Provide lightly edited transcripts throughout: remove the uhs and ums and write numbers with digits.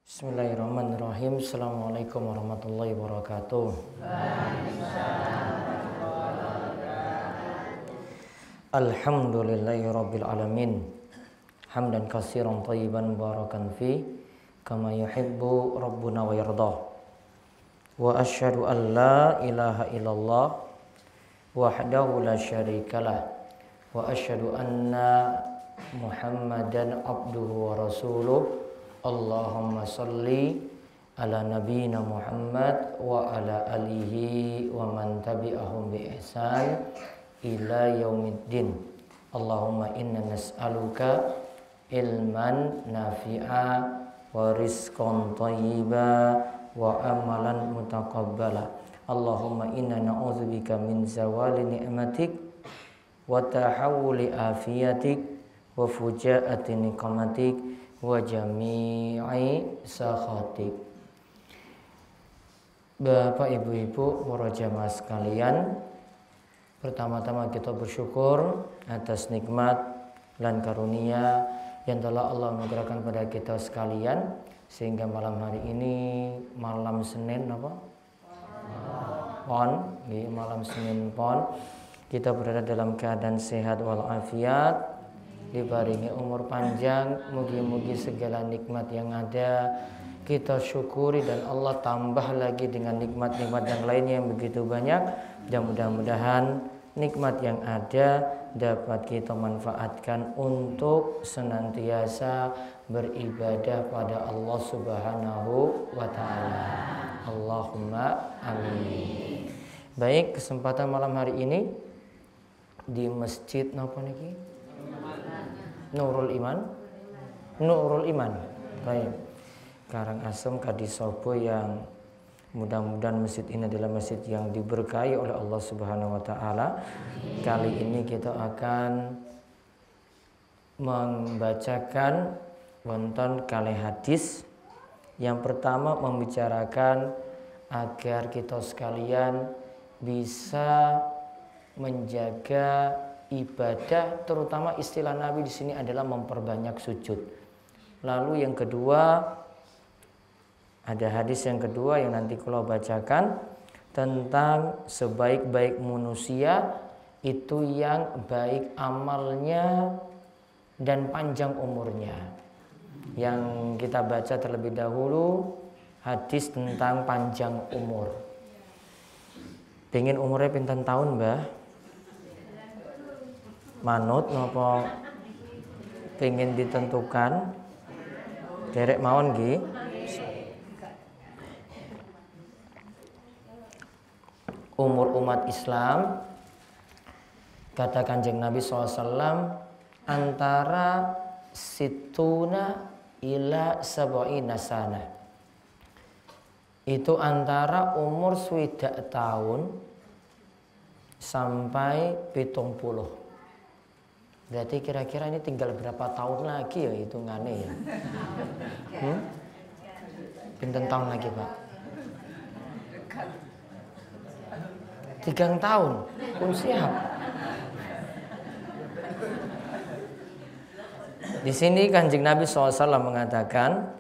Bismillahirrahmanirrahim. Assalamualaikum warahmatullahi wabarakatuh. Alhamdulillahi rabbil alamin. Hamdan katsiran thayyiban barakan fi kama yuhibbu rabbuna wa yarda. Wa asyhadu an la ilaha illallah wahdahu la syarikalah wa asyhadu anna Muhammadan abduhu wa rasuluh. Allahumma salli ala nabiyyina Muhammad wa ala alihi wa man tabi'ahum bi ihsan ila yaumiddin. Allahumma inna nas'aluka ilman nafi'a wa rizqan thayyiba wa amalan mutaqabbala. Allahumma inna na'udzubika min zawali ni'matik wa tahawuli afiyatik wa fujaati niqmatik wa jami'i sakhatik. Bapak, ibu-ibu, para jamaah sekalian, pertama-tama kita bersyukur atas nikmat dan karunia yang telah Allah anugerahkan pada kita sekalian, sehingga malam hari ini malam Senin malam Senin Pon, kita berada dalam keadaan sehat walafiat, dibaringi umur panjang. Mugi-mugi segala nikmat yang ada kita syukuri dan Allah tambah lagi dengan nikmat-nikmat yang lainnya yang begitu banyak. Dan mudah-mudahan nikmat yang ada dapat kita manfaatkan untuk senantiasa beribadah pada Allah Subhanahu wa ta'ala. Allahumma amin. Baik, kesempatan malam hari ini di Masjid napa niki? Nurul Iman. Baik. Karangasem Kadisobo, yang mudah-mudahan masjid ini adalah masjid yang diberkahi oleh Allah Subhanahu wa taala. Kali ini kita akan membacakan wonten kalih hadis. Yang pertama membicarakan agar kita sekalian bisa menjaga ibadah, terutama istilah Nabi di sini adalah memperbanyak sujud. Lalu yang kedua, ada hadis yang kedua yang nanti kalau bacakan tentang sebaik-baik manusia itu yang baik amalnya dan panjang umurnya. Yang kita baca terlebih dahulu hadis tentang panjang umur. Pengen umurnya pinten tahun, Mbah? Manut napa pengen ditentukan? Derek mawon nggih. Umur umat Islam, kata Kanjeng Nabi SAW, antara situna ila sab'ina sana. Itu antara umur 60 tahun sampai 70. Berarti kira-kira ini tinggal berapa tahun lagi ya hitungannya ya? Pinten tahun lagi, Pak? 3 tahun pun siap. Di sini Kanjeng Nabi SAW mengatakan,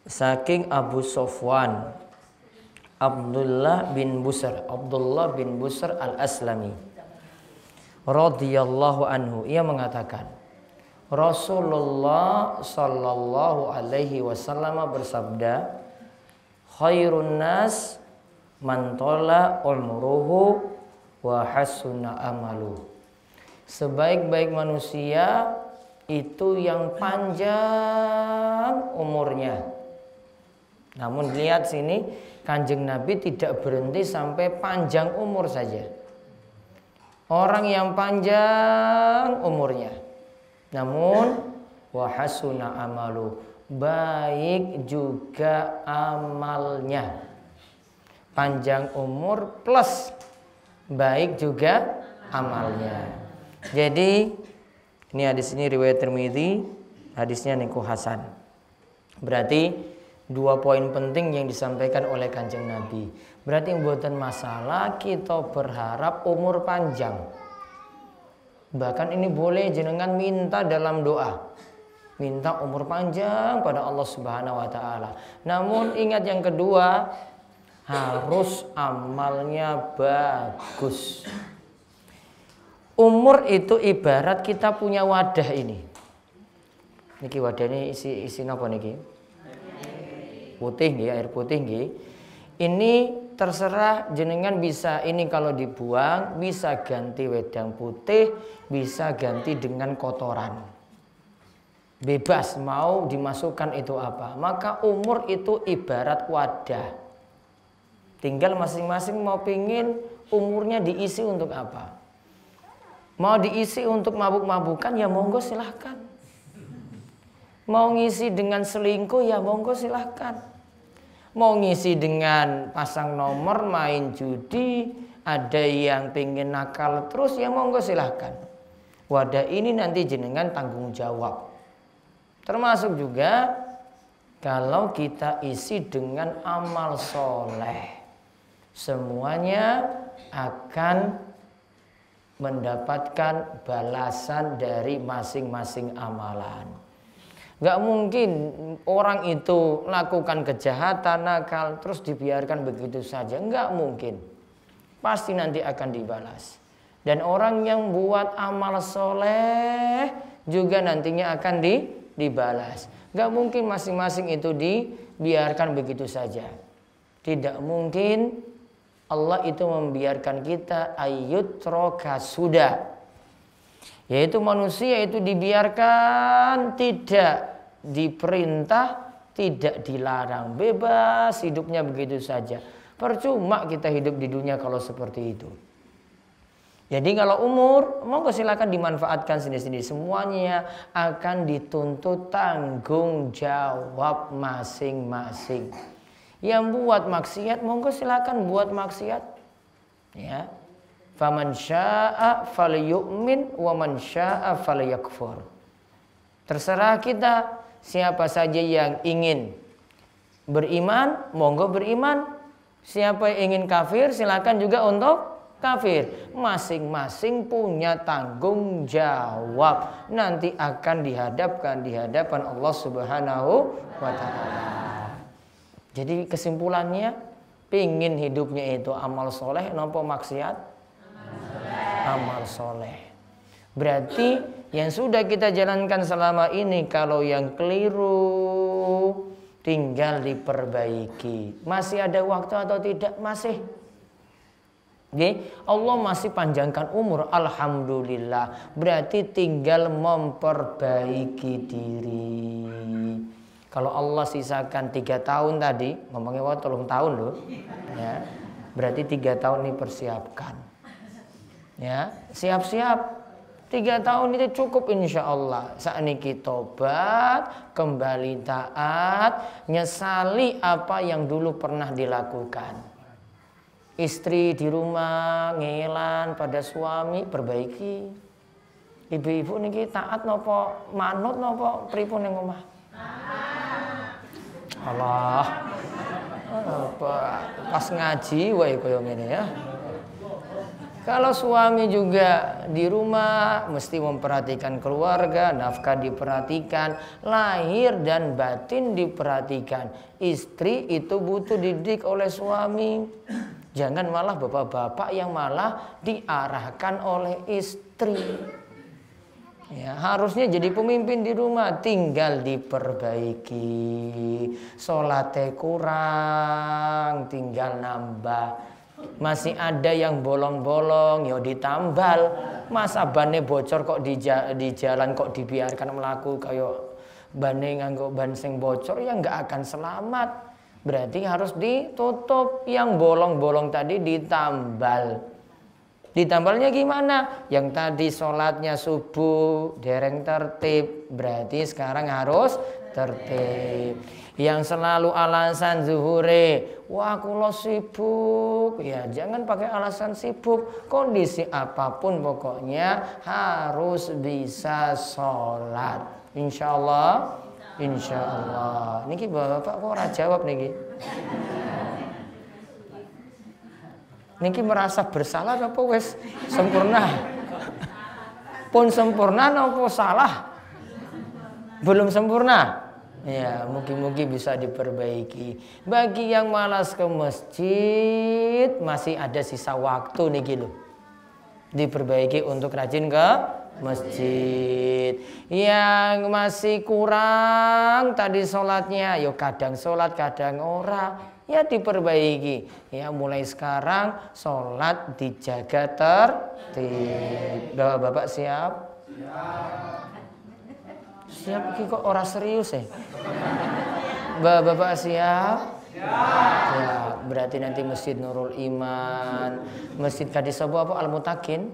saking Abu Sofwan Abdullah bin Busr al-Aslami radhiyallahu anhu, ia mengatakan Rasulullah sallallahu alaihi wasallam bersabda, khairun nas man tola umruhu wa hasuna amalu. Sebaik-baik manusia itu yang panjang umurnya. Namun lihat sini, Kanjeng Nabi tidak berhenti sampai panjang umur saja. Orang yang panjang umurnya, namun wahasuna amalu, baik juga amalnya. Panjang umur plus baik juga amalnya. Jadi ini hadis ini riwayat Tirmidzi, hadisnya niku hasan. Berarti 2 poin penting yang disampaikan oleh Kanjeng Nabi. Berarti bukan masalah kita berharap umur panjang. Bahkan ini boleh jenengan minta dalam doa. minta umur panjang pada Allah Subhanahu wa taala. Namun ingat yang kedua, harus amalnya bagus. Umur itu ibarat kita punya wadah ini. Niki wadah ini isi napa niki? Putih nggih, air putih nggih. Ini terserah jenengan bisa ini kalau dibuang bisa ganti wedang putih, bisa ganti dengan kotoran. Bebas mau dimasukkan itu apa. Maka umur itu ibarat wadah. Tinggal masing-masing mau pingin umurnya diisi untuk apa. Mau diisi untuk mabuk-mabukan ya monggo silahkan. Mau ngisi dengan selingkuh ya monggo silahkan. Mau ngisi dengan pasang nomor, main judi, ada yang pengen nakal terus ya monggo silahkan. Wadah ini nanti jenengan tanggung jawab. Termasuk juga kalau kita isi dengan amal soleh, semuanya akan mendapatkan balasan dari masing-masing amalan. Gak mungkin orang itu lakukan kejahatan, nakal, terus dibiarkan begitu saja. Gak mungkin. Pasti nanti akan dibalas. Dan orang yang buat amal soleh juga nantinya akan dibalas. Gak mungkin masing-masing itu dibiarkan begitu saja. Tidak mungkin Allah itu membiarkan kita ayyutroka sudah, yaitu manusia itu dibiarkan tidak diperintah, tidak dilarang, bebas hidupnya begitu saja. Percuma kita hidup di dunia kalau seperti itu. Jadi kalau umur, monggo silakan dimanfaatkan sendiri-sendiri. Semuanya akan dituntut tanggung jawab masing-masing. Yang buat maksiat, monggo silakan buat maksiat. Ya. Faman syaa'a falyu'min wa man syaa'a falyakfur. Terserah kita, siapa saja yang ingin beriman, monggo beriman. Siapa yang ingin kafir, silakan juga untuk kafir. Masing-masing punya tanggung jawab. Nanti akan dihadapkan di hadapan Allah Subhanahu wa taala. Jadi kesimpulannya, pingin hidupnya itu amal soleh, nopo maksiat? Amal soleh. Berarti yang sudah kita jalankan selama ini, kalau yang keliru tinggal diperbaiki. Masih ada waktu atau tidak? Masih. Allah masih panjangkan umur, alhamdulillah. Berarti tinggal memperbaiki diri. Kalau Allah sisakan 3 tahun tadi, ngomongnya wah 3 tahun loh, ya, berarti 3 tahun ini persiapkan, ya, siap-siap. 3 tahun itu cukup insya Allah. Saat ini kita tobat, kembali taat, nyesali apa yang dulu pernah dilakukan. Istri di rumah ngelan pada suami, perbaiki. Ibu-ibu niki taat nopo manut nopo pripun ning omah? Allah, pas ngaji wae koyo ngene ya. Kalau suami juga di rumah mesti memperhatikan keluarga, nafkah diperhatikan, lahir dan batin diperhatikan. Istri itu butuh dididik oleh suami. Jangan malah bapak-bapak yang malah diarahkan oleh istri. Ya, harusnya jadi pemimpin di rumah, tinggal diperbaiki. Sholatnya kurang, tinggal nambah. Masih ada yang bolong-bolong, ya ditambal. Masa bannya bocor kok di jalan kok dibiarkan melaku kayak bannya nganggo ban sing bocor, ya nggak akan selamat. Berarti harus ditutup, yang bolong-bolong tadi ditambal. Ditambalnya gimana? Yang tadi sholatnya subuh dereng tertib, berarti sekarang harus tertib. Yang selalu alasan zuhure, wah kula sibuk, ya jangan pakai alasan sibuk. Kondisi apapun pokoknya harus bisa sholat. Insya Allah, insya Allah. Niki bapak kok ora jawab niki? Niki merasa bersalah apa wes sempurna? Pun sempurna apa salah? Belum sempurna. Ya, mungkin bisa diperbaiki. Bagi yang malas ke masjid, masih ada sisa waktu nih gitu. Diperbaiki untuk rajin ke masjid. Yang masih kurang tadi sholatnya, yo kadang sholat kadang ora, ya diperbaiki. Ya mulai sekarang sholat dijaga tertib. Bapak siap? Siap kok ora serius ya? Bapak siap? Ya, berarti nanti Masjid Nurul Iman, Masjid Kadis apa? Al-Mutakin?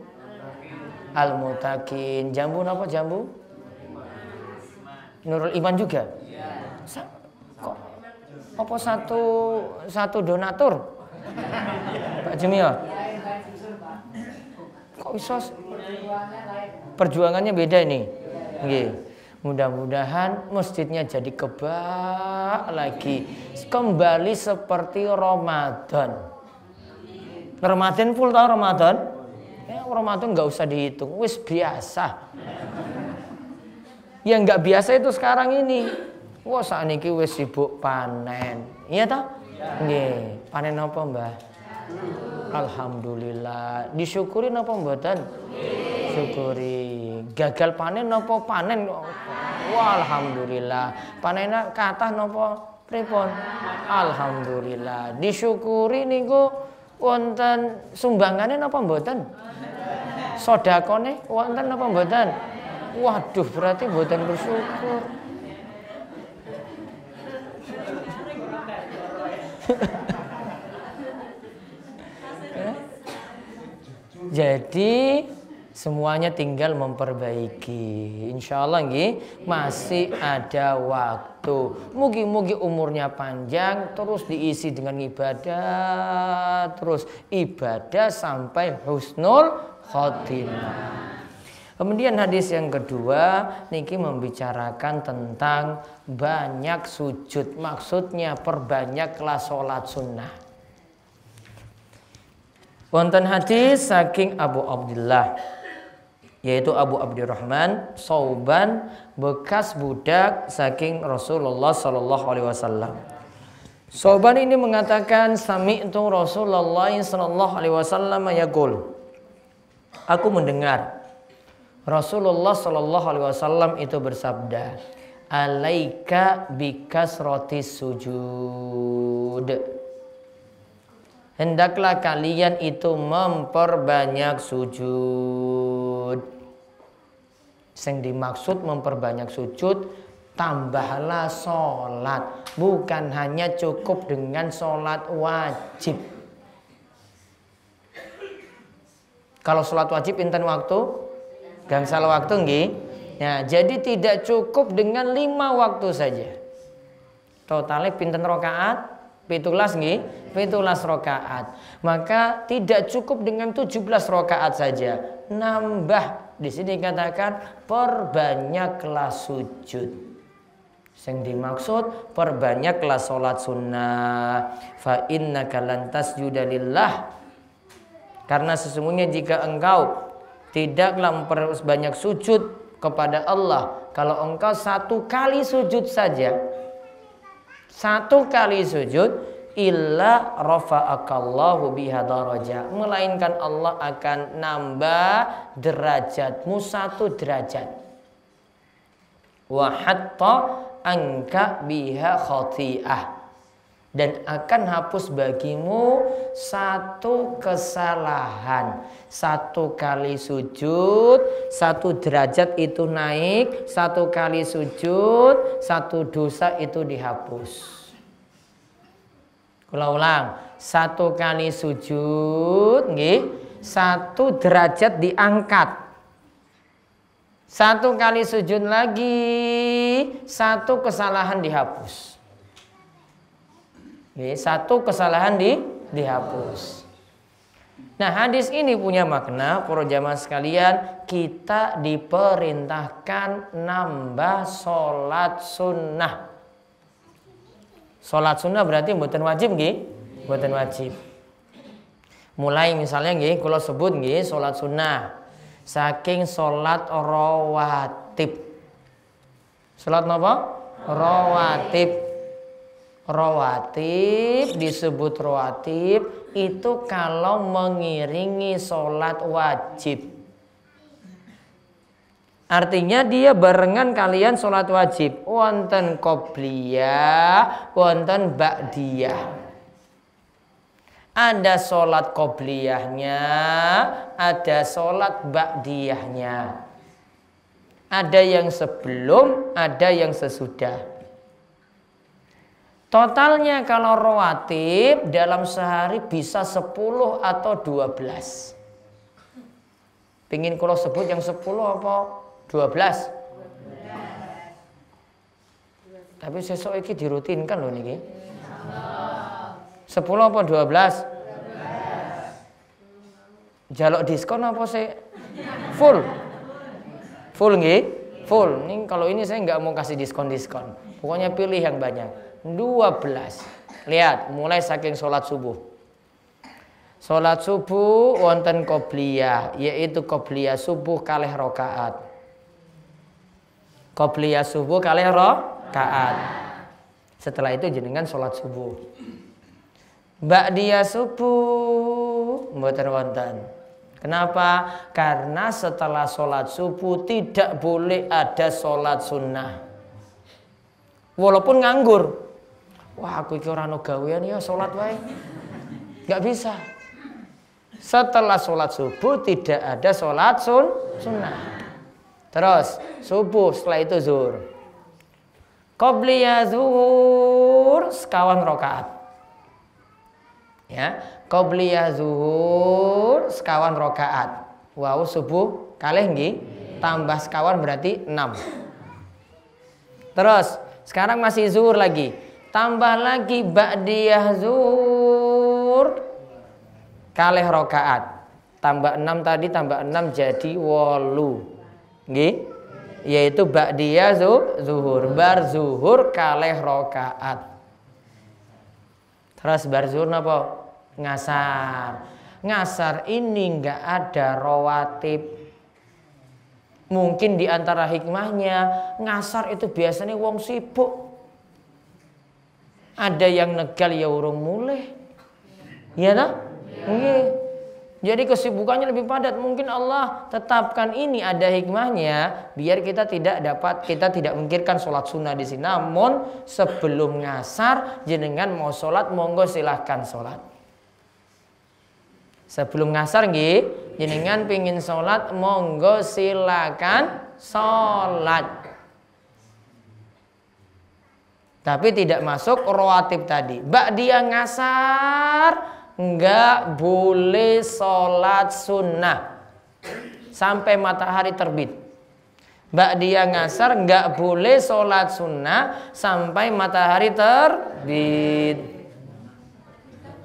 Al-Mutakin. Jambu apa jambu? Nurul Iman juga? Kok apa satu donatur? Pak Jumio? Kok bisa? Perjuangannya beda ini. Nggih. Mudah-mudahan masjidnya jadi kebak lagi, kembali seperti Ramadan. Ramadan full tau Ramadan? Ya Ramadan nggak usah dihitung, wis biasa. Yang nggak biasa itu sekarang ini. Wah saat ini wis sibuk panen, iya toh? Nggih, panen apa Mbah? Alhamdulillah. Disyukuri napa mboten? Syukuri. Gagal panen napa panen? Wah, alhamdulillah. Panennya kathah napa pripun? Alhamdulillah. Disyukuri niku wonten sumbangane napa mboten? Sedekahne wonten napa mboten? Waduh, berarti mboten bersyukur. Jadi semuanya tinggal memperbaiki. Insya Allah masih ada waktu. Mugi-mugi umurnya panjang, terus diisi dengan ibadah, terus ibadah sampai husnul khotimah. Kemudian hadis yang kedua niki membicarakan tentang banyak sujud. Maksudnya perbanyaklah sholat sunnah. Wonten hadis saking Abu Abdullah, yaitu Abu Abdurrahman Sauban, bekas budak saking Rasulullah Sallallahu Alaihi Wasallam. Sauban ini mengatakan, sami'tu Rasulullah Sallallahu Alaihi Wasallam yaqul, aku mendengar Rasulullah Sallallahu Alaihi Wasallam itu bersabda, alaika bikasrotis sujud. Hendaklah kalian itu memperbanyak sujud. Yang dimaksud memperbanyak sujud, tambahlah sholat. Bukan hanya cukup dengan sholat wajib. Kalau sholat wajib pinten waktu? Gangsal waktu nggih. Nah, jadi tidak cukup dengan 5 waktu saja. Totalnya pinten rakaat? 17 nggih, 17 rakaat. Maka tidak cukup dengan 17 rakaat saja. Nambah, di sini dikatakan perbanyaklah sujud. Yang dimaksud perbanyaklah sholat sunnah. Fa innaka lan tasjuda lillah. Karena sesungguhnya jika engkau tidaklah memperbanyak sujud kepada Allah, kalau engkau 1 kali sujud saja, 1 kali sujud, illa rafa'akallahu biha darajah, melainkan Allah akan nambah derajatmu 1 derajat. Wa hatta anka biha khati'ah, dan akan hapus bagimu 1 kesalahan. 1 kali sujud, 1 derajat itu naik, 1 kali sujud, 1 dosa itu dihapus. Kula ulang, 1 kali sujud nggih, 1 derajat diangkat. 1 kali sujud lagi, 1 kesalahan dihapus. 1 kesalahan dihapus. Nah, hadis ini punya makna para jamaah sekalian, kita diperintahkan nambah sholat sunnah. Sholat sunnah berarti mboten wajib nggih? Mboten wajib. Mulai misalnya nggih kula sebut nggih sholat sunnah. Saking sholat rawatib. Salat napa? Rawatib. Rawatib disebut rawatib itu kalau mengiringi salat wajib. Artinya dia barengan kalian salat wajib. Wonten qobliyah, wonten ba'diyah. Ada salat qobliyahnya, ada salat ba'diyahnya. Ada yang sebelum, ada yang sesudah. Totalnya kalau rawatib dalam sehari bisa 10 atau 12. Pingin kalau sebut yang 10 apa 12? Tapi sesuk iki dirutinkan loh niki. 10 apa 12? Jaluk diskon apa sih? Full. Full nggih? Full. Ini kalau ini saya nggak mau kasih diskon-diskon. Pokoknya pilih yang banyak. 12. Lihat, mulai saking sholat subuh. Sholat subuh wonten qobliyah, yaitu qobliyah subuh kalih rakaat. Qobliyah subuh kalih rakaat. Setelah itu jenengan sholat subuh. Ba'diyah subuh mboten wonten. Kenapa? Karena setelah sholat subuh tidak boleh ada sholat sunnah. Walaupun nganggur. Wah, aku iki ora ono gawean ya sholat wae. Gak bisa. Setelah sholat subuh tidak ada sholat sunnah. Terus subuh, setelah itu zuhur. Qobliyah zuhur sekawan rakaat. Ya, qobliyah zuhur sekawan rakaat. Wow, subuh kalih nggih tambah sekawan berarti 6. Terus sekarang masih zuhur lagi. Tambah lagi ba'diyah zuhur kalih rakaat. Tambah 6 tadi tambah 6 jadi 8. Nggih? Yaitu ba'diyah zuhur, bar zuhur kalih rakaat. Terus bar zuhur napa? Ngasar. Ngasar ini enggak ada rawatib. Mungkin di antara hikmahnya ngasar itu biasanya wong sibuk. Ada yang negal ya urung mulai. Iya tak? Nggih. Jadi kesibukannya lebih padat. Mungkin Allah tetapkan ini ada hikmahnya biar kita tidak memikirkan sholat sunnah di sini. Namun sebelum ngasar jenengan mau sholat monggo silahkan sholat. Sebelum ngasar nggih, jenengan pingin sholat monggo silahkan sholat. Tapi tidak masuk rawatib tadi. Ba'diyah ngasar enggak boleh sholat sunnah sampai matahari terbit. Ba'diyah ngasar enggak boleh sholat sunnah sampai matahari terbit.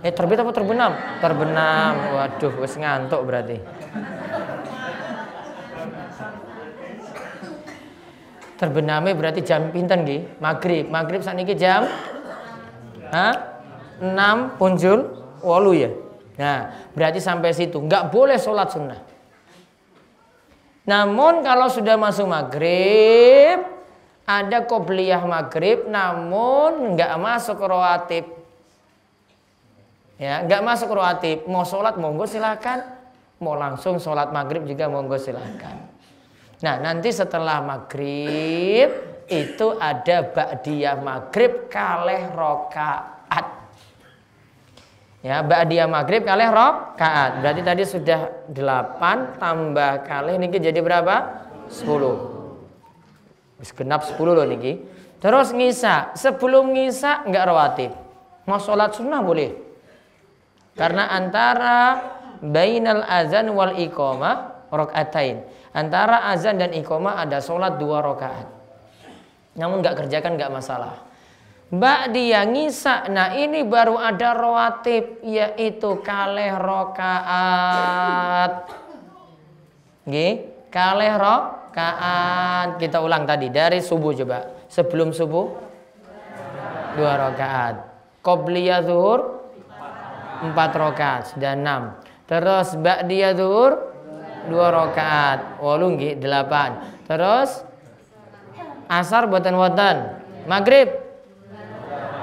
Terbit apa terbenam? Terbenam. Waduh, wis ngantuk berarti. Terbenamnya berarti jam pinten nggih? Maghrib. Maghrib sakniki jam 6 punjul 8 ya. Nah, berarti sampai situ enggak boleh sholat sunnah. Namun kalau sudah masuk maghrib, ada qobliyah maghrib, namun enggak masuk rawatib. Ya, enggak masuk rawatib. Mau sholat monggo silakan. Mau langsung sholat maghrib juga monggo silakan. Nah, nanti setelah maghrib itu ada ba'diyah maghrib kalih rakaat. Ya, ba'diyah maghrib kalih rakaat. Berarti tadi sudah 8 tambah kalih niki jadi berapa? 10. Wis genap 10 loh niki. Terus ngisa. Sebelum ngisa enggak rawatib. Mau sholat sunnah boleh. Karena antara bainal azan wal iqamah rakaatain. Antara azan dan iqamah ada sholat 2 rakaat. Namun nggak kerjakan nggak masalah. Ba'diyah ngisa, nah ini baru ada rawatib yaitu kalih rakaat. Nggih, kalih rakaat. Kita ulang tadi dari subuh coba. Sebelum subuh 2 rakaat. Qobliyah zuhur 4 rakaat, sudah 6. Terus ba'diyah zuhur 2 rakaat, 8 nggih 8. Terus Asar boten wonten. Maghrib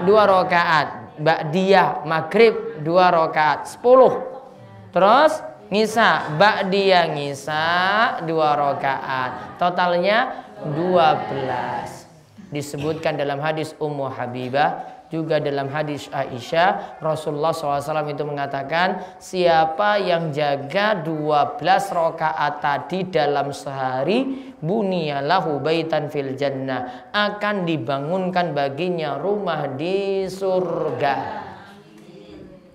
2 rakaat. Ba'diyah maghrib 2 rakaat 10. Terus ngisa, ba'diyah ngisa 2 rakaat. Totalnya 12. Disebutkan dalam hadis Ummu Habibah, juga dalam hadis Aisyah, Rasulullah SAW itu mengatakan, siapa yang jaga 12 rakaat tadi dalam sehari, bunyalahu baitan fil jannah, akan dibangunkan baginya rumah di surga.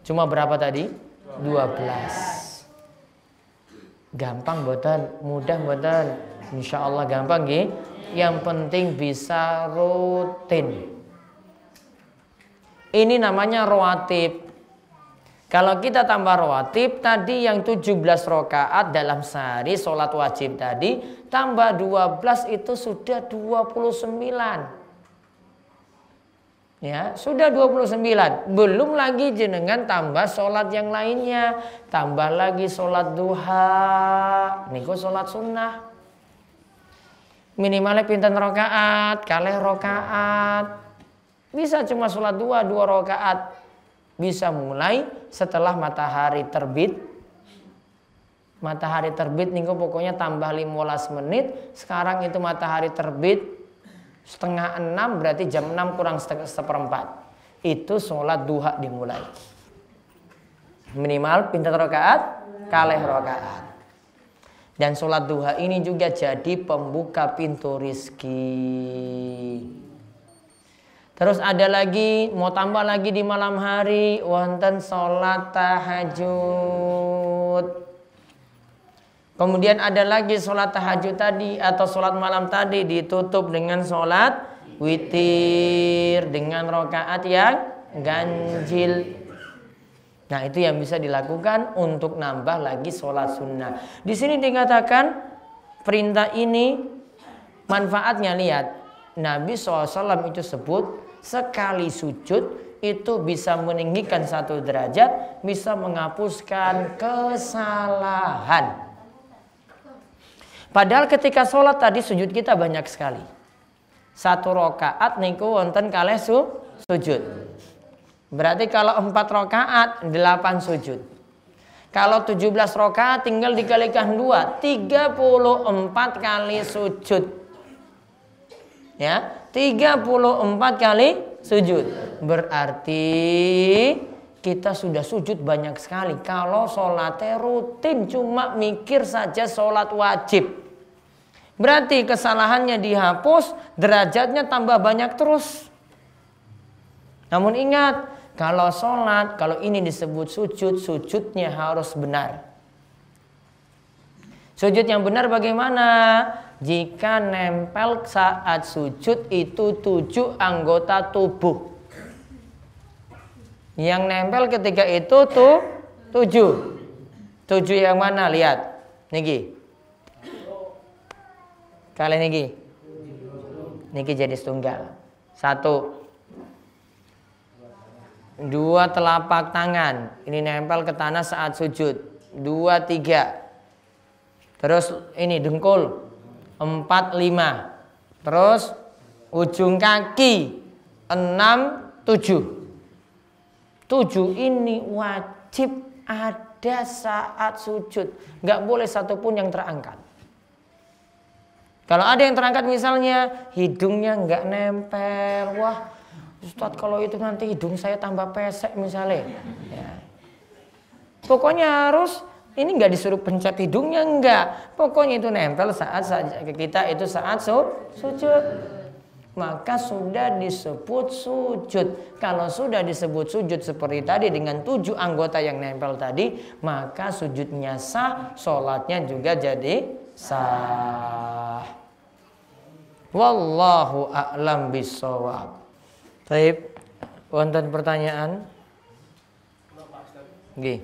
Cuma berapa tadi? 12. Gampang boten, mudah boten. Insya Allah gampang nggih. Yang penting bisa rutin. Ini namanya rawatib. Kalau kita tambah rawatib tadi yang 17 rakaat dalam sehari sholat wajib tadi, tambah 12 itu sudah 29. Ya, sudah 29. Belum lagi jenengan tambah sholat yang lainnya. Tambah lagi sholat duha. Niku sholat sunnah. Minimalnya pinten rakaat, kalih rakaat. Bisa cuma sholat 2 rakaat. Bisa mulai setelah matahari terbit. Matahari terbit niku pokoknya tambah 15 menit. Sekarang itu matahari terbit setengah 6, berarti jam 6 kurang seperempat. Itu sholat duha dimulai. Minimal pinten rakaat, kalih rakaat. Dan sholat duha ini juga jadi pembuka pintu rizki. Terus ada lagi, mau tambah lagi di malam hari, wonten sholat tahajud. Kemudian ada lagi sholat tahajud tadi atau sholat malam tadi ditutup dengan sholat witir dengan rakaat yang ganjil. Nah, itu yang bisa dilakukan untuk nambah lagi sholat sunnah. Di sini dikatakan perintah ini manfaatnya, lihat. Nabi SAW itu sebut sekali sujud itu bisa meninggikan 1 derajat, bisa menghapuskan kesalahan. Padahal ketika sholat tadi sujud kita banyak sekali. 1 rakaat niku wonten kalih sujud. Berarti kalau 4 rakaat 8 sujud. Kalau 17 rakaat tinggal dikalikan 2, 34 kali sujud. Ya, 34 kali sujud. Berarti kita sudah sujud banyak sekali. Kalau sholatnya rutin cuma mikir saja sholat wajib, berarti kesalahannya dihapus, derajatnya tambah banyak terus. Namun ingat, kalau sholat, kalau ini disebut sujud, sujudnya harus benar. Sujud yang benar bagaimana? Jika nempel saat sujud itu 7 anggota tubuh. Yang nempel ketika itu tuh 7. 7 yang mana? Lihat. Niki. Kali niki. Niki jadi setunggal. 1. 2 telapak tangan. Ini nempel ke tanah saat sujud. 2, 3. Terus ini dengkul. 4, 5. Terus ujung kaki. 6, 7. 7 ini wajib ada saat sujud. Gak boleh satupun yang terangkat. Kalau ada yang terangkat misalnya hidungnya gak nempel. Wah Ustadz, kalau itu nanti hidung saya tambah pesek misalnya. Ya. Pokoknya harus, ini nggak disuruh pencet hidungnya, enggak. Pokoknya itu nempel saat kita itu saat sujud. Maka sudah disebut sujud. Kalau sudah disebut sujud seperti tadi dengan 7 anggota yang nempel tadi, maka sujudnya sah, sholatnya juga jadi sah. Wallahu a'lam bishawab. Baik, wonten pertanyaan? Nggih.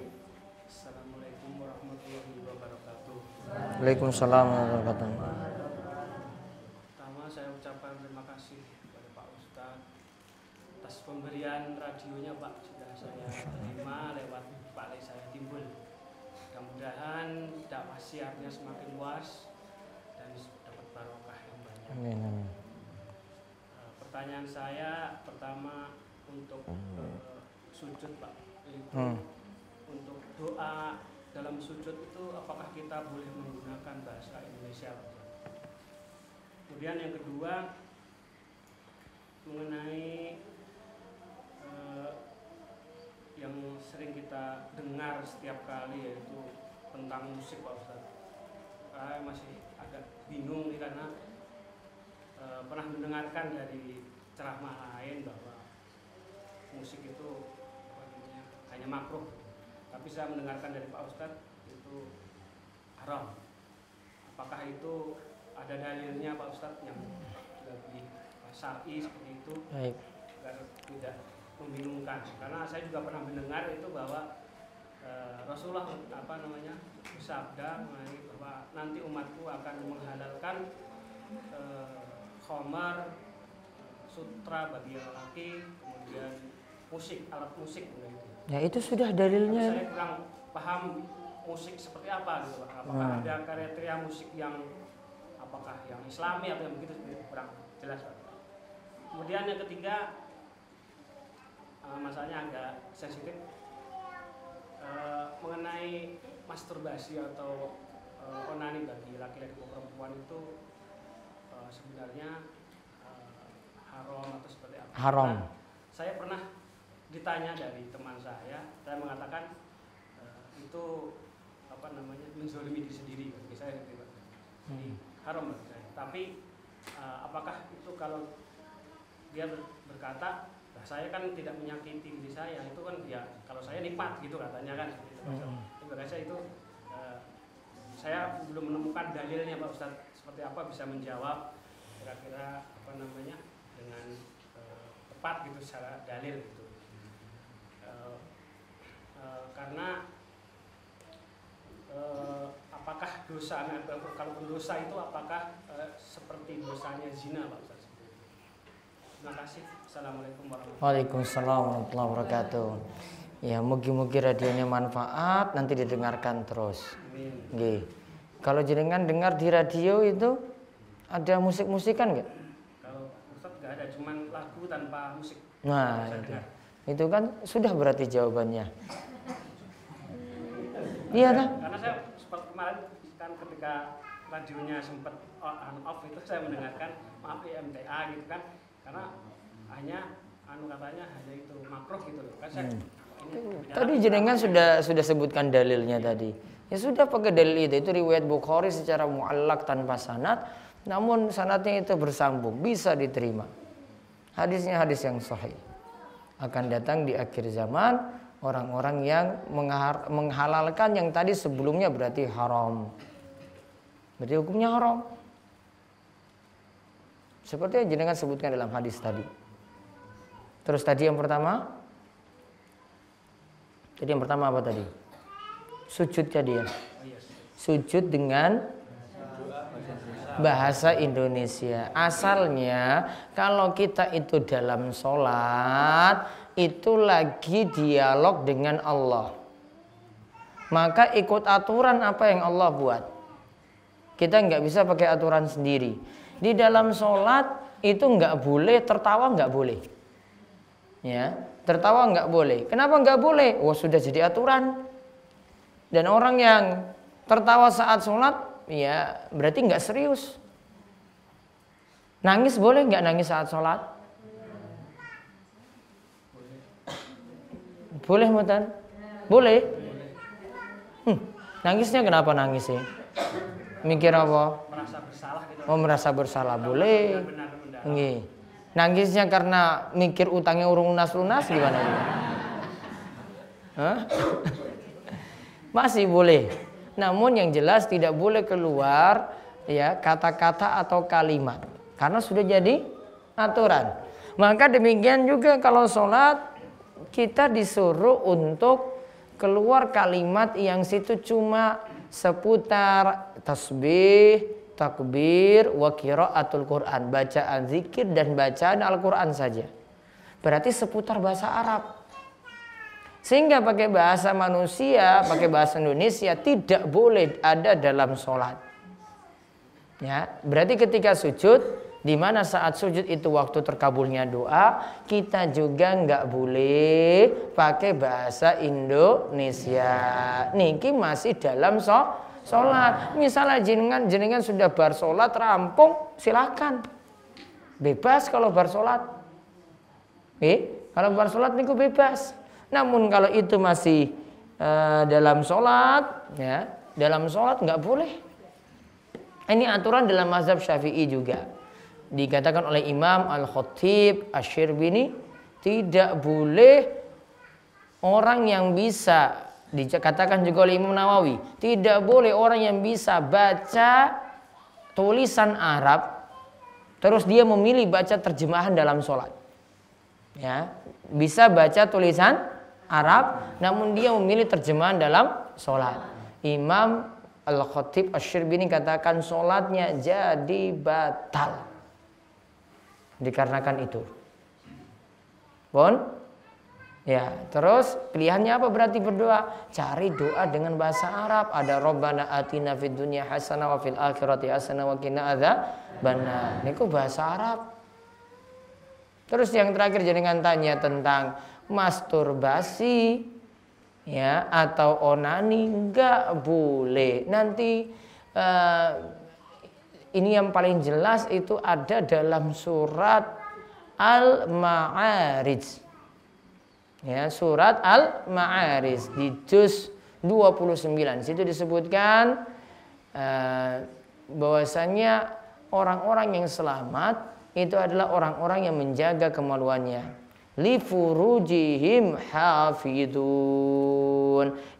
Assalamualaikum warahmatullahi wabarakatuh. Waalaikumsalam warahmatullahi wabarakatuh. Pertama saya ucapkan terima kasih kepada Pak Ustadz atas pemberian radionya Pak, sudah saya terima lewat Pak Le saya timbul. Mudah-mudahan dakwah siarnya semakin luas dan dapat barokah yang banyak. Amin. pertanyaan saya pertama untuk sujud Pak, itu untuk doa dalam sujud itu apakah kita boleh menggunakan bahasa Indonesia? Kemudian yang kedua mengenai yang sering kita dengar setiap kali, yaitu tentang musik Pak Ustadz. Saya masih agak bingung nih karena pernah mendengarkan dari ceramah lain bahwa musik itu hanya makruh, tapi saya mendengarkan dari Pak Ustadz itu haram. Apakah itu ada dalilnya Pak Ustadz yang lebih syar'i seperti itu? Baik. Agar tidak membingungkan, karena saya juga pernah mendengar itu bahwa Rasulullah bersabda mengenai bahwa nanti umatku akan menghalalkan khamar, sutra bagi lelaki, kemudian musik, alat musik begitu. Ya itu sudah dalilnya. Tapi saya kurang paham musik seperti apa gitu Pak. Apakah ada kriteria musik yang apakah yang Islami atau yang begitu, kurang jelas Pak. Kemudian yang ketiga, masalahnya agak sensitif, mengenai masturbasi atau onani bagi laki-laki maupun perempuan itu sebenarnya haram atau seperti apa? Haram. Nah, saya pernah ditanya dari teman saya mengatakan itu menzolimi diri sendiri bagi saya gitu Pak. Jadi haram bagi saya. Tapi apakah itu kalau dia berkata, saya kan tidak menyakiti diri saya, itu kan ya kalau saya nikmat gitu katanya kan gitu. Bagi saya itu saya belum menemukan dalilnya Pak Ustadz, seperti apa bisa menjawab kira-kira dengan tepat gitu secara dalil gitu. Karena apakah dosa, kalau dosa itu apakah seperti dosanya zina Pak Ustadz? Terima kasih. Assalamualaikum warahmatullahi wabarakatuh. Waalaikumsalam warahmatullahi wabarakatuh. Ya, mugi-mugi radionya manfaat, nanti didengarkan terus. Nggih. Kalau jenengan dengar di radio itu ada musik-musikan nggak? Kalau Ustaz nggak ada, cuman lagu tanpa musik. Nah, itu kan sudah berarti jawabannya. Iya kan? Karena saya seperti kemarin kan ketika radionya sempat off itu saya mendengarkan maaf MTA gitu kan, karena hanya katanya hanya itu makruh gitu loh. Kan saya tadi jenengan sudah sebutkan dalilnya tadi. Ya sudah pakai dalil itu riwayat Bukhari secara muallak tanpa sanad, namun sanadnya itu bersambung, bisa diterima. Hadisnya hadis yang sahih. Akan datang di akhir zaman orang-orang yang menghalalkan yang tadi sebelumnya berarti haram. Berarti hukumnya haram. Seperti yang jenengan sebutkan dalam hadis tadi. Terus tadi yang pertama? Jadi yang pertama apa tadi? Sujud tadi ya. Sujud dengan bahasa Indonesia. Asalnya kalau kita itu dalam sholat itu lagi dialog dengan Allah. Maka ikut aturan apa yang Allah buat. Kita nggak bisa pakai aturan sendiri. Di dalam sholat itu nggak boleh tertawa, nggak boleh. Ya, tertawa nggak boleh. Kenapa nggak boleh? Wah, sudah jadi aturan. Dan orang yang tertawa saat sholat, ya berarti nggak serius. Nangis boleh nggak nangis saat sholat? Boleh, Mutan? Boleh. Nangisnya kenapa nangis sih? Mikir apa? merasa bersalah gitu. Oh, merasa bersalah boleh. Nggih. Nangisnya karena mikir utangnya urung lunas-lunas gimana? Hah? Masih boleh. Namun yang jelas tidak boleh keluar ya kata-kata atau kalimat karena sudah jadi aturan. Maka demikian juga kalau sholat kita disuruh untuk keluar kalimat yang situ cuma seputar tasbih, takbir, wa qiraatul Quran, bacaan zikir dan bacaan Al-Quran saja. Berarti seputar bahasa Arab. Sehingga pakai bahasa manusia, pakai bahasa Indonesia tidak boleh ada dalam sholat. Ya, berarti ketika sujud Di mana saat sujud itu waktu terkabulnya doa, kita juga nggak boleh pakai bahasa Indonesia. Niki masih dalam sholat. Misalnya jenengan sudah bar sholat rampung, silakan. Bebas kalau bar sholat. Kalau bar sholat niku bebas. Namun kalau itu masih dalam sholat, ya, dalam sholat nggak boleh. Ini aturan dalam mazhab Syafi'i juga. Dikatakan oleh Imam Al-Khatib Asy-Syirbini, tidak boleh orang yang bisa, dikatakan juga oleh Imam Nawawi, tidak boleh orang yang bisa baca tulisan Arab terus dia memilih baca terjemahan dalam sholat. Ya, bisa baca tulisan Arab namun dia memilih terjemahan dalam sholat. Imam Al-Khatib Asy-Syirbini katakan sholatnya jadi batal dikarenakan itu. Ya, terus pilihannya apa berarti berdoa? Cari doa dengan bahasa Arab. Ada Rabbana atina fid dunya hasanah wa fil akhirati hasanah wa qina adzabannar. Niku bahasa Arab. Terus yang terakhir jenengan tanya tentang masturbasi, ya, atau onani, enggak boleh. Nanti ini yang paling jelas itu ada dalam surat Al-Ma'arij. Ya, surat Al-Ma'arij di juz 29. Situ disebutkan bahwasanya orang-orang yang selamat itu adalah orang-orang yang menjaga kemaluannya. Li furujihim hafidun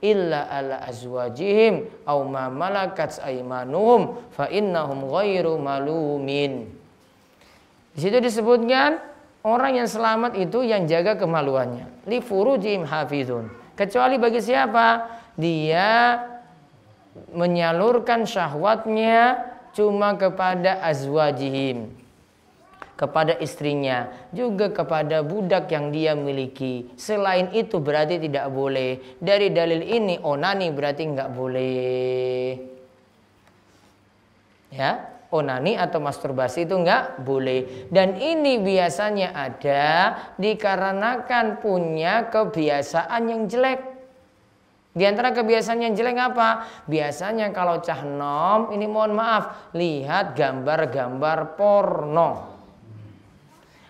illa ala azwajihim aw ma malakat aymanuhum fa innahum ghairu malumin. Di situ disebutkan orang yang selamat itu yang jaga kemaluannya. Li furujihim hafidun. Kecuali bagi siapa? Dia menyalurkan syahwatnya cuma kepada azwajihim, kepada istrinya, juga kepada budak yang dia miliki. Selain itu berarti tidak boleh. Dari dalil ini onani berarti nggak boleh. Ya, onani atau masturbasi itu nggak boleh. Dan ini biasanya ada dikarenakan punya kebiasaan yang jelek. Di antara kebiasaan yang jelek apa? Biasanya kalau cah nom, ini mohon maaf, lihat gambar-gambar porno.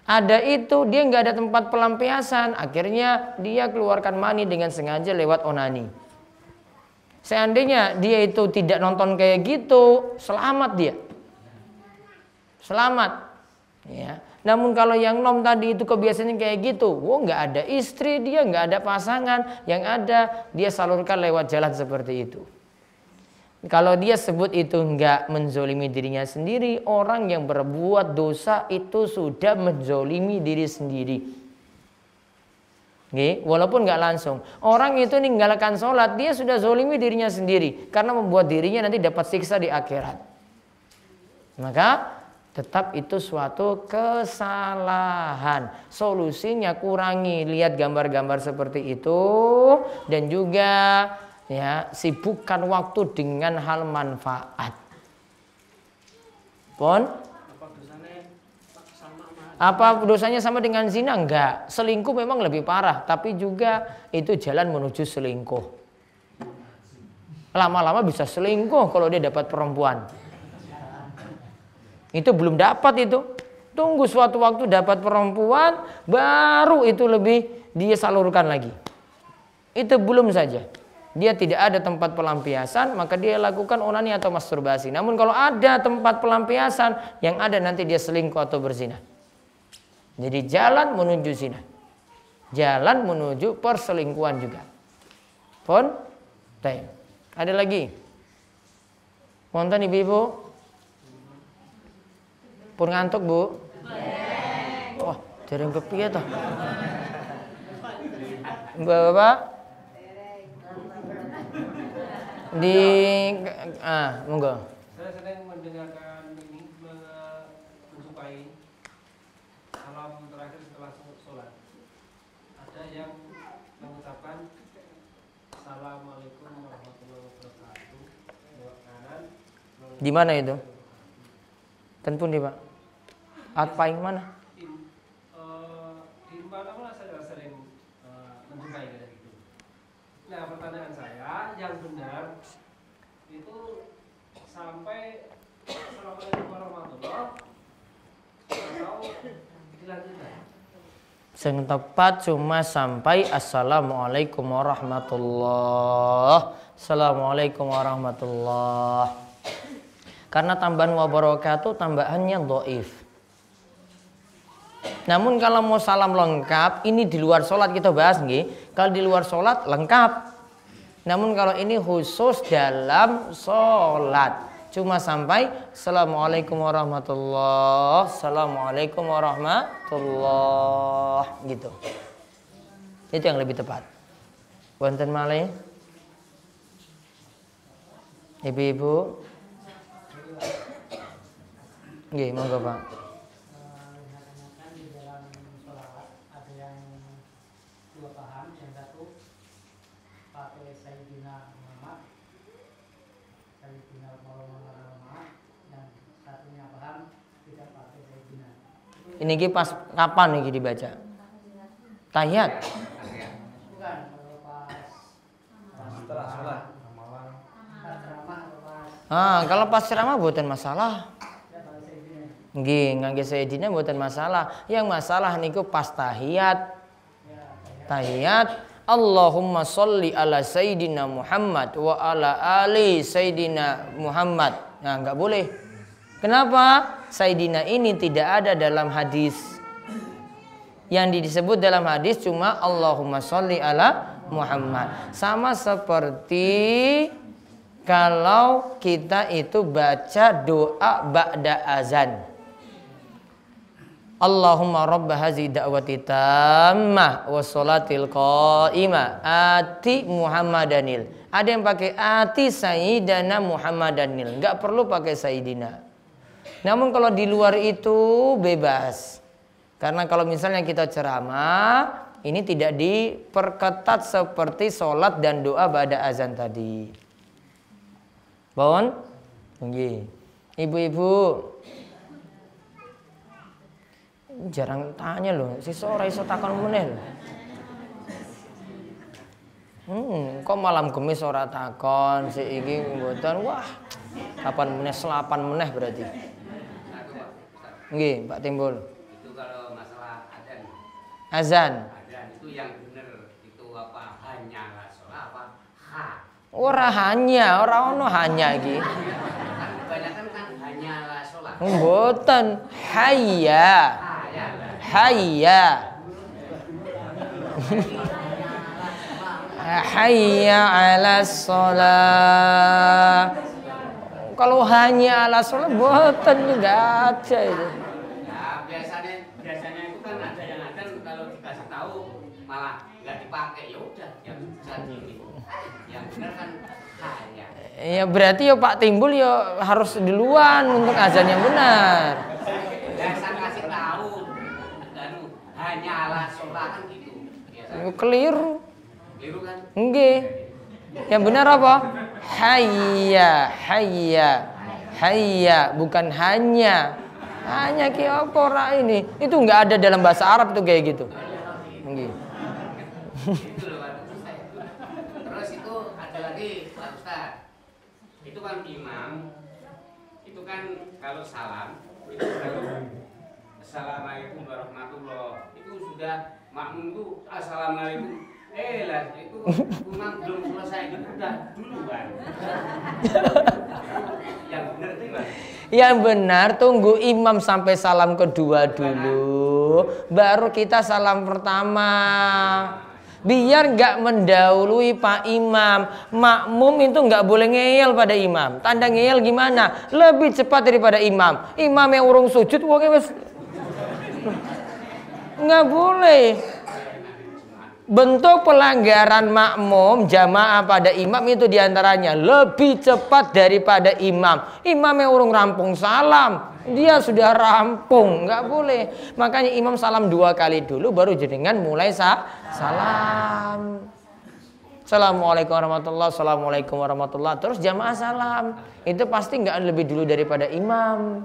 Ada itu, dia nggak ada tempat pelampiasan, akhirnya dia keluarkan mani dengan sengaja lewat onani. Seandainya dia itu tidak nonton kayak gitu, selamat dia, selamat. Ya. Namun kalau yang nom tadi itu kebiasaannya kayak gitu, nggak ada istri dia, nggak ada pasangan, yang ada dia salurkan lewat jalan seperti itu. Kalau dia sebut itu enggak menzolimi dirinya sendiri, orang yang berbuat dosa itu sudah menzolimi diri sendiri. Oke, walaupun enggak langsung. Orang itu meninggalkan sholat, dia sudah zolimi dirinya sendiri. Karena membuat dirinya nanti dapat siksa di akhirat. Maka tetap itu suatu kesalahan. Solusinya kurangi, lihat gambar-gambar seperti itu. Dan juga ya, sibukkan waktu dengan hal manfaat. Apa dosanya sama dengan zina? Enggak. Selingkuh memang lebih parah, tapi juga itu jalan menuju selingkuh. Lama-lama bisa selingkuh kalau dia dapat perempuan. Itu belum dapat itu. Tunggu suatu waktu dapat perempuan, baru itu lebih dia salurkan lagi. Itu belum saja. Dia tidak ada tempat pelampiasan, maka dia lakukan onani atau masturbasi. Namun kalau ada tempat pelampiasan, yang ada nanti dia selingkuh atau berzina. Jadi jalan menuju zina, jalan menuju perselingkuhan juga. Pun, ada lagi. Wonten ibu-ibu? Pun ngantuk bu? Wah, jarang kepiye toh? Bapak? Monggo. Saya sedang mendengarkan ini mensukai salam terakhir setelah sholat. Ada yang mengucapkan Assalamualaikum warahmatullahi wabarakatuh. Lewat kanan. Di mana itu? Tenpun di Pak. Apa yang mana? Di mana saya sering menjumpai kayak gitu. Nah, pertanyaan saya yang benar itu sampai Assalamualaikum warahmatullahi atau dilanjutkan? Yang tepat cuma sampai Assalamualaikum warahmatullahi. Assalamualaikum warahmatullahi. Karena tambahan wabarakatuh tambahannya dhaif. Namun kalau mau salam lengkap, ini di luar sholat kita bahas nggih. Kalau di luar sholat lengkap. Namun kalau ini khusus dalam sholat, cuma sampai Assalamualaikum warahmatullahi, Assalamualaikum warahmatullahi gitu. Itu yang lebih tepat. Wonten malih? Ibu-ibu? Nggih, monggo Pak. Ini pas kapan nih dibaca? Tahiyat. Setelah sholat. Kalau pas ceramah bukan masalah. Nggih, ngangge Sayyidina bukan masalah. Yang masalah niku pas tahiyat. Tahiyat, Allahumma sholli ala Sayyidina Muhammad wa ala ali Sayyidina Muhammad. Nah, enggak boleh. Kenapa? Sayyidina ini tidak ada dalam hadis. Yang disebut dalam hadis cuma Allahumma sholli ala Muhammad. Sama seperti kalau kita itu baca doa ba'da azan. Allahumma rabba hazi da'wati tammah wa sholatil qa'imah ati Muhammadanil. Ada yang pakai ati Sayyidina Muhammadanil. Enggak perlu pakai Sayyidina. Namun kalau di luar itu bebas. Karena kalau misalnya kita ceramah, ini tidak diperketat seperti sholat dan doa ba'da azan tadi. Bon? Nggih. Ibu-ibu jarang tanya loh, si ora iso takon meneh lho. Kok malam Kamis ora takon, si iki mboten. Wah, kapan meneh selapan meneh berarti. Nggih, Pak Timbul. Itu kalau masalah adzan. Azan. Adzan itu yang benar itu apa? Hanya sholat apa? Ora hanya, ora ono hanya iki. Kan kebanyakan kan hanya sholat. Mboten, hayya. Hayya. Hayya 'alas shalah. Kalau hanya 'alas shalah mboten enggak ada itu. Nah, biasanya itu kan ada yang adzan kalau dikasih tahu malah enggak dipakai, ya udah yang ini. Yang benar kan hanya. Ya berarti ya Pak Timbul ya harus duluan untuk azan yang benar. Biasa kasih tahu hanya ala sholat kan gitu. Biasa. Keliru. Keliru kan? Nggih. Yang benar apa? Hayya, hayya, hayya, bukan hanya. Hanya ki apa ora ini? Itu enggak ada dalam bahasa Arab tuh kayak gitu. Nggih. Itu loh Pak Ustaz. Terus itu ada lagi Pak Ustaz. Itu kan imam. Itu kan kalau salam itu kalau Assalamualaikum warahmatullahi. Itu sudah makmum tuh Assalamualaikum. Lah itu imam belum selesai itu udah duluan. Yang benar gimana? Yang benar tunggu imam sampai salam kedua dulu, baru kita salam pertama. Biar nggak mendahului Pak Imam. Makmum itu nggak boleh ngeyel pada imam. Tanda ngeyel gimana? Lebih cepat daripada imam. Imam yang urung sujud, wongnya wes nggak boleh. Bentuk pelanggaran makmum jamaah pada imam itu diantaranya lebih cepat daripada imam. Imam yang urung rampung salam, dia sudah rampung, nggak boleh. Makanya imam salam 2 kali dulu, baru jenengan mulai salam. Assalamualaikum warahmatullahi, assalamualaikum warahmatullahi. Terus jamaah salam. Itu pasti nggak lebih dulu daripada imam.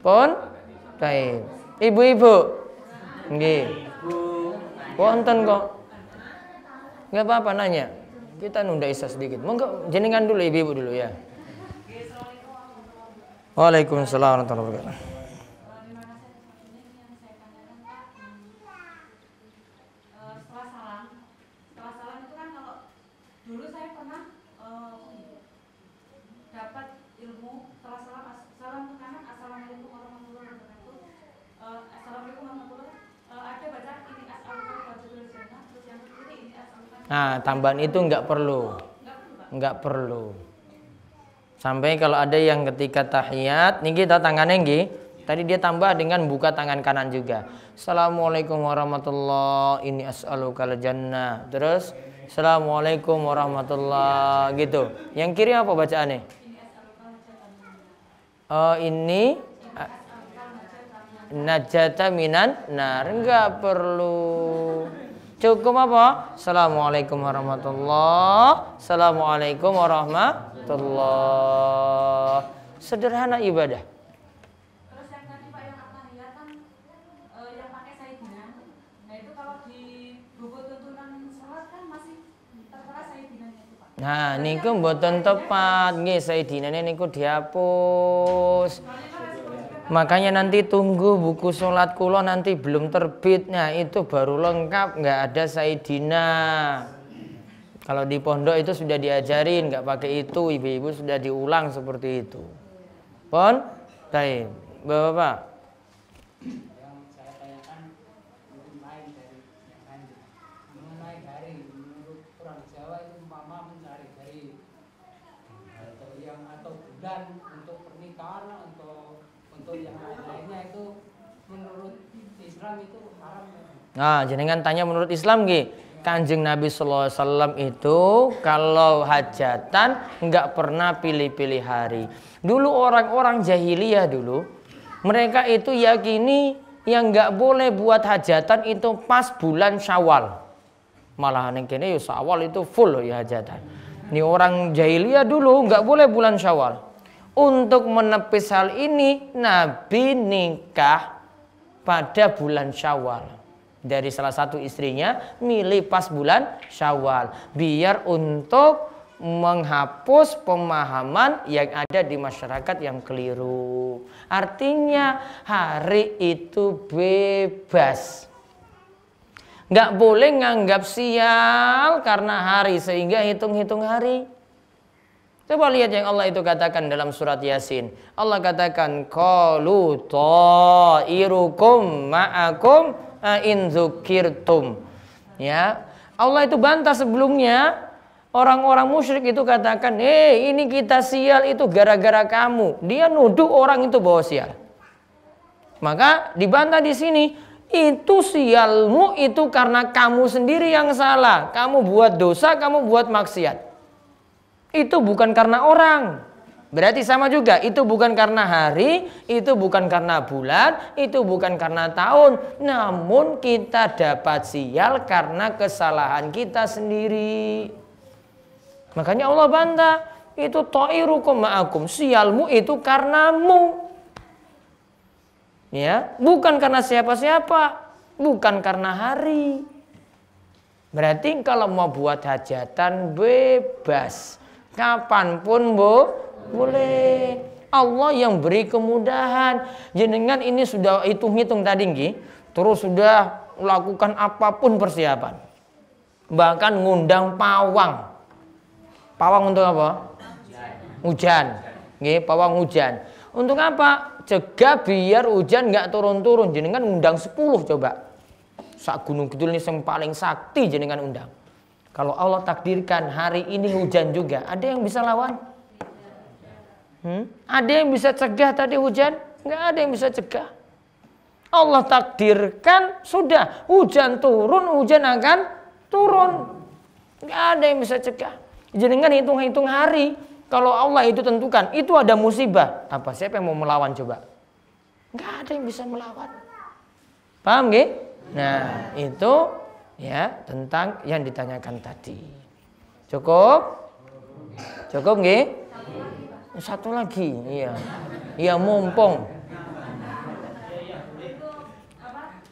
Pun? Baik. Ibu-ibu. Nggih. Wonten kok. Enggak apa-apa nanya. Kita nunda isya sedikit. Monggo jenengan dulu ibu-ibu dulu ya. Waalaikumsalam warahmatullahi wabarakatuh. Setelah salam itu kan kalau dulu saya pernah dapat ilmu setelah salam ke kanan, assalamualaikum warahmatullahi wabarakatuh. Assalamualaikum warahmatullahi wabarakatuh. Ada baca ini as'aluka fadlul jannah, terus yang ketiga ini as'aluka. Nah, tambahan itu enggak perlu. Enggak perlu. Sampai kalau ada yang ketika tahiyat, nih kita tangannya nggih. Tadi dia tambah dengan buka tangan kanan juga. Assalamualaikum warahmatullahi ini as'alukal jannah. Terus Assalamualaikum warahmatullahi gitu. Yang kiri apa bacaannya? Oh, ini najata minan nar. Enggak perlu. Cukup apa? Assalamualaikum warahmatullahi. Assalamualaikum warahmatullahi. Sederhana ibadah. Terus yang tadi Pak yang at-tahiyat kan yang pakai sayyidina. Nah itu kalau di buku tuntunan salat kan masih tertera sayyidinanya itu Pak. Nah, niku mboten tepat nggih sayyidinane niku dihapus. Makanya nanti tunggu buku sholat kula nanti belum terbit. Nah itu baru lengkap, nggak ada sayyidina. Kalau di pondok itu sudah diajarin, nggak pakai itu, ibu-ibu sudah diulang seperti itu. Pon, baik, bapak-bapak. Yang saya tanyakan mungkin lain dari yang lain. Mengenai hari, menurut orang Jawa itu umpama mencari hari atau bulan untuk pernikahan atau untuk yang lain-lainnya itu menurut Islam itu haram. Nah, jenengan tanya menurut Islam nggih. Kanjeng Nabi sallallahu alaihi wasallam itu kalau hajatan nggak pernah pilih-pilih hari. Dulu orang-orang jahiliyah dulu, mereka itu yakini yang nggak boleh buat hajatan itu pas bulan Syawal. Malah kene ya Syawal itu full ya hajatan. Ini orang jahiliyah dulu nggak boleh bulan Syawal. Untuk menepis hal ini, Nabi nikah pada bulan Syawal. Dari salah satu istrinya milih pas bulan Syawal biar untuk menghapus pemahaman yang ada di masyarakat yang keliru. Artinya hari itu bebas. Nggak boleh nganggap sial karena hari sehingga hitung-hitung hari. Coba lihat yang Allah itu katakan dalam surat Yasin. Allah katakan qalu ta'irukum ma'akum in dzukirtum. Ya, Allah itu bantah sebelumnya orang-orang musyrik itu katakan, ini kita sial itu gara-gara kamu." Dia nuduh orang itu bawa sial. Maka dibantah di sini, itu sialmu itu karena kamu sendiri yang salah. Kamu buat dosa, kamu buat maksiat. Itu bukan karena orang. Berarti sama juga, itu bukan karena hari, itu bukan karena bulan, itu bukan karena tahun. Namun kita dapat sial karena kesalahan kita sendiri. Makanya Allah bantah, itu ta'irukum ma'akum, sialmu itu karenamu. Ya, bukan karena siapa-siapa, bukan karena hari. Berarti kalau mau buat hajatan bebas, kapanpun boleh. Allah yang beri kemudahan. Jenengan ini sudah hitung-hitung tadi nggih, terus sudah melakukan apapun persiapan. Bahkan ngundang pawang. Pawang untuk apa? Hujan. Nggih, pawang hujan. Untuk apa? Cegah biar hujan nggak turun-turun. Jenengan ngundang 10 coba. Sak gunung kidul ini yang paling sakti jenengan undang. Kalau Allah takdirkan hari ini hujan juga, ada yang bisa lawan? Ada yang bisa cegah tadi hujan? Nggak ada yang bisa cegah. Allah takdirkan sudah hujan turun, hujan akan turun. Nggak ada yang bisa cegah. Jenengan hitung-hitung hari. Kalau Allah itu tentukan, itu ada musibah. Apa siapa yang mau melawan coba? Nggak ada yang bisa melawan. Paham nggih? Nah itu ya tentang yang ditanyakan tadi. Cukup? Cukup nggih? Satu lagi, iya, iya mumpung.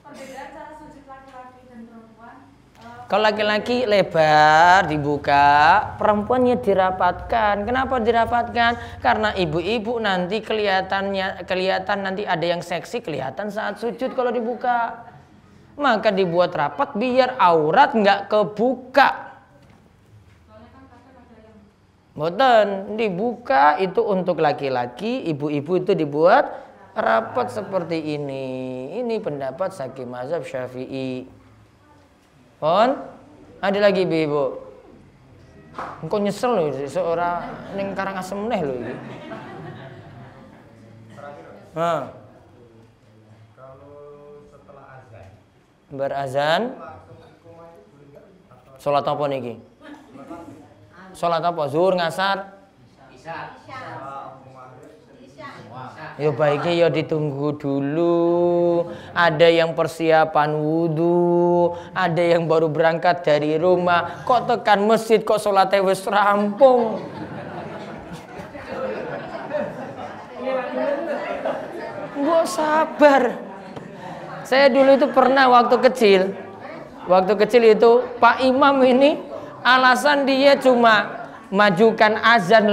perbedaan cara sujud laki-laki dan perempuan. Kalau laki-laki lebar dibuka, perempuannya dirapatkan. Kenapa dirapatkan? Karena ibu-ibu nanti kelihatan nanti ada yang seksi kelihatan saat sujud kalau dibuka. Maka dibuat rapat biar aurat nggak kebuka. Boten dibuka itu untuk laki-laki, ibu-ibu itu dibuat rapat seperti ini. Ini pendapat Syafi'i mazhab Syafi'i. Pon, ada lagi ibu. Engkau nyesel loh seorang neng Karangasem neh loh ini. Kalau setelah azan, berazan, sholat apa niki? Sholat apa? Zuhur, ngasar? Bisa. Ya baiknya ya ditunggu dulu. Ada yang persiapan wudhu, ada yang baru berangkat dari rumah. Kok tekan masjid kok sholatnya wis rampung. Mbok sabar. Saya dulu itu pernah waktu kecil itu Pak Imam ini alasan dia cuma majukan azan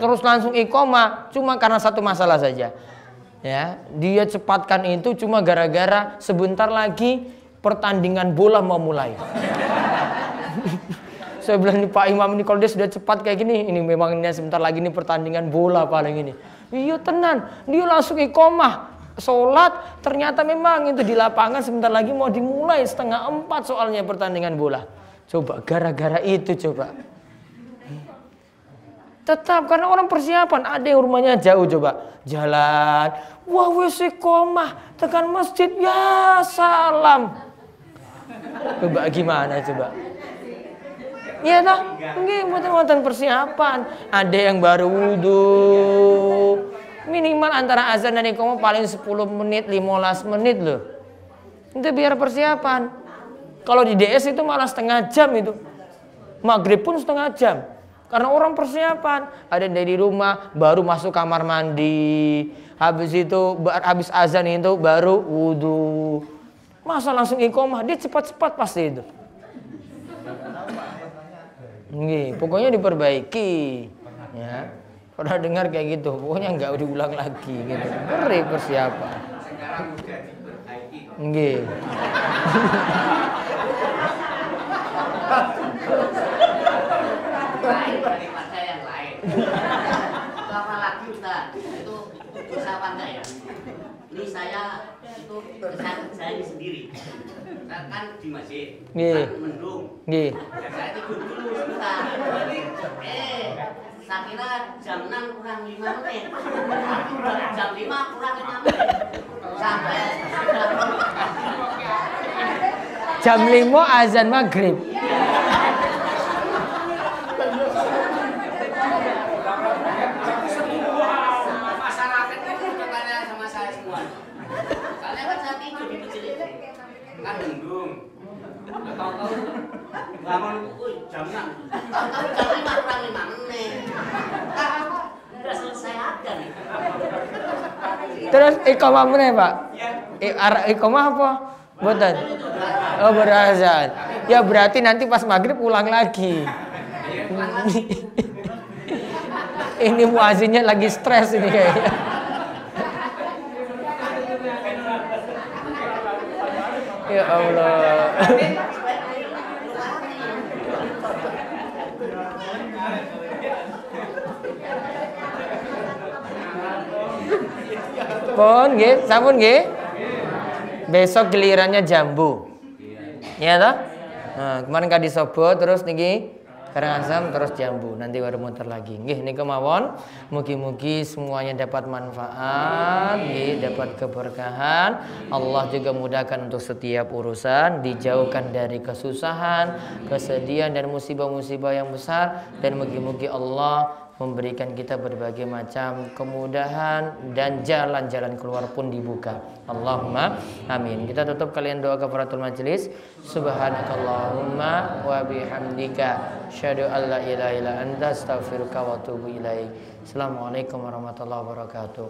terus langsung iqomah cuma karena satu masalah saja. Ya, dia cepatkan itu cuma gara-gara sebentar lagi pertandingan bola mau mulai. Saya bilang nih Pak Imam ini kalau dia sudah cepat kayak gini, ini memangnya sebentar lagi ini pertandingan bola paling ini. Iya tenan, dia langsung iqomah sholat, ternyata memang itu di lapangan sebentar lagi mau dimulai 3:30 soalnya pertandingan bola. Coba gara-gara itu coba. Tetap karena orang persiapan, ada yang rumahnya jauh coba jalan, wah wis iqomah, tekan masjid ya salam. Coba gimana coba? Iya toh? Nggih mboten persiapan. Ada yang baru wudhu. Minimal antara azan dan iqomah paling 10 menit, 15 menit loh. Itu biar persiapan. Kalau di DS itu malah setengah jam itu. Maghrib pun setengah jam. Karena orang persiapan, ada yang dari rumah baru masuk kamar mandi, habis habis azan itu baru wudhu. Masa langsung iqomah, dia cepat-cepat pasti itu. Nggih, pokoknya diperbaiki. Ya. Pernah dengar kayak gitu, pokoknya nggak diulang lagi gitu. Beri persiapan. Sekarang udah diperbaiki kok. Nggih. Lain daripada yang lain. Itu apa lagi Ustaz? Itu bisa apa enggak ya? Ini saya itu saya ini sendiri. Saya kan di masjid, kan mendung. Nggih. Ya, saya tidur dulu sebentar. Saya kira jam 6 kurang 5 menit. Jam 5 kurang 5 menit. Sampai jam 5 azan maghrib. kan mendung. Tahu-tahu bangun jam 6. Tahu-tahu jam 5 kurang 5 menit. Udah selesai aja nih. Terus iqamah mana Pak? Iqamah apa? Boten. Oh berazan. Ya berarti nanti pas maghrib ulang lagi. Ini muazinnya lagi stres ini kayaknya. Ya Allah. Pun nggih, sampun nggih. Besok gilirannya jambu. Ya toh? Nah, kemarin kadi sobo terus niki Karangasem terus jambu, nanti baru muter lagi. Nggih niku mawon, mugi-mugi semuanya dapat manfaat, nggih, dapat keberkahan. Allah juga mudahkan untuk setiap urusan, dijauhkan dari kesusahan, kesedihan dan musibah-musibah yang besar, dan mugi-mugi Allah memberikan kita berbagai macam kemudahan dan jalan-jalan keluar pun dibuka. Allahumma amin. Kita tutup kalian doa kafaratul majelis. Subhanakallahumma wa bihamdika asyhadu an la ilaha illa anta astaghfiruka wa atubu ilaik. Assalamualaikum warahmatullahi wabarakatuh.